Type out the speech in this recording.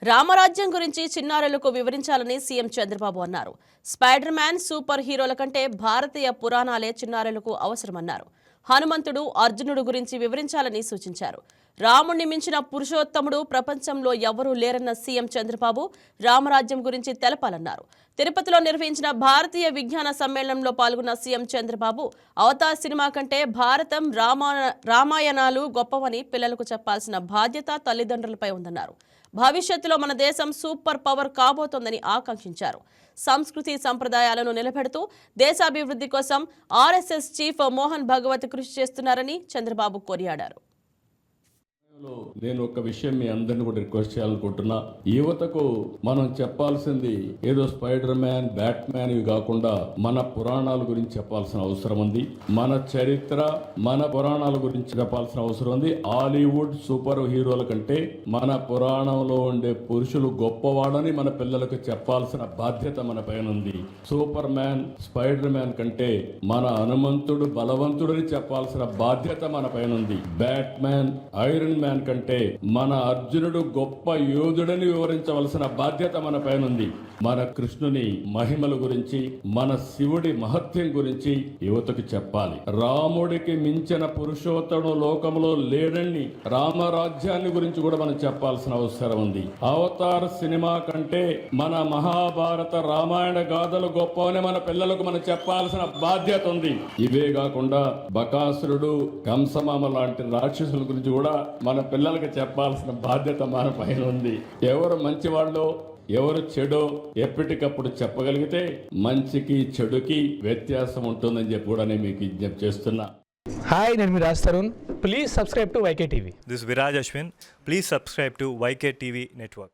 రామరాజ్యం గురించి చిన్నారులకు వివరించాలని సీఎం చంద్రబాబు అన్నారు. స్పైడర్ మ్యాన్, సూపర్ హీరోల కంటే భారతీయ పురాణాలే చిన్నారులకు అవసరమన్నారు. హనుమంతుడు, అర్జునుడు గురించి వివరించాలని సూచించారు. రాముణ్ణి మించిన పురుషోత్తముడు ప్రపంచంలో ఎవరూ లేరన్న సీఎం చంద్రబాబు రామరాజ్యం గురించి తెలపాలన్నారు. తిరుపతిలో నిర్వహించిన భారతీయ విజ్ఞాన సమ్మేళనంలో పాల్గొన్న సీఎం చంద్రబాబు అవతార్ సినిమా కంటే భారతం, రామాయణాలు గొప్పవని పిల్లలకు చెప్పాల్సిన బాధ్యత తల్లిదండ్రులపై ఉందన్నారు. భవిష్యత్తులో మన దేశం సూపర్ పవర్ కాబోతోందని ఆకాంక్షించారు. సంస్కృతి సంప్రదాయాలను నిలబెడుతూ దేశాభివృద్ధి కోసం ఆర్ఎస్ఎస్ చీఫ్ మోహన్ భగవత్ కృషి చేస్తున్నారని చంద్రబాబు కొనియాడారు. నేను ఒక విషయం మీ అందరిని కూడా రిక్వెస్ట్ చేయాలనుకుంటున్నా. యువతకు మనం చెప్పాల్సింది ఏదో స్పైడర్ మ్యాన్, బ్యాట్ మ్యాన్ ఇవి కాకుండా మన పురాణాల గురించి చెప్పాల్సిన అవసరం ఉంది. మన చరిత్ర, మన పురాణాల గురించి చెప్పాల్సిన అవసరం ఉంది. హాలీవుడ్ సూపర్ హీరోల కంటే మన పురాణంలో ఉండే పురుషులు గొప్పవాడని మన పిల్లలకు చెప్పాల్సిన బాధ్యత మన పైన ఉంది. సూపర్ మ్యాన్, స్పైడర్ మ్యాన్ కంటే మన హనుమంతుడు బలవంతుడని చెప్పాల్సిన బాధ్యత మన పైన ఉంది. బ్యాట్ మ్యాన్, ఐరన్ మ్యాన్ కంటే మన అర్జునుడు గొప్ప యోధుడని వివరించవలసిన బాధ్యత మన పైన ఉంది. మన కృష్ణుని మహిమల గురించి, మన శివుడి మహత్యం గురించి యువతకు చెప్పాలి. రాముడికి మించిన పురుషోత్తముడు లోకంలో లేడని రామరాజ్యాన్ని గురించి కూడా మనం చెప్పాల్సిన అవసరం ఉంది. అవతార్ సినిమా కంటే మన మహాభారత, రామాయణ గాథలు గొప్పవని మన పిల్లలకు మనం చెప్పాల్సిన బాధ్యత ఉంది. ఇవే కాకుండా బకాసురుడు, కంసమామ లాంటి రాక్షసుల గురించి కూడా మన పిల్లలకి చెప్పాల్సిన బాధ్యత మన పైన ఉంది. ఎవరు మంచివాళ్ళో ఎవరు చెడో ఎప్పటికప్పుడు చెప్పగలిగితే మంచికి చెడుకి వ్యత్యాసం ఉంటుందని చెప్పి కూడా నేను మీకు విజ్ఞప్తి చేస్తున్నా. హాయ్, నేను మీ Raj Tarun. Please subscribe to YK TV. This is Viraj Ashwin. Please subscribe to YK TV Network.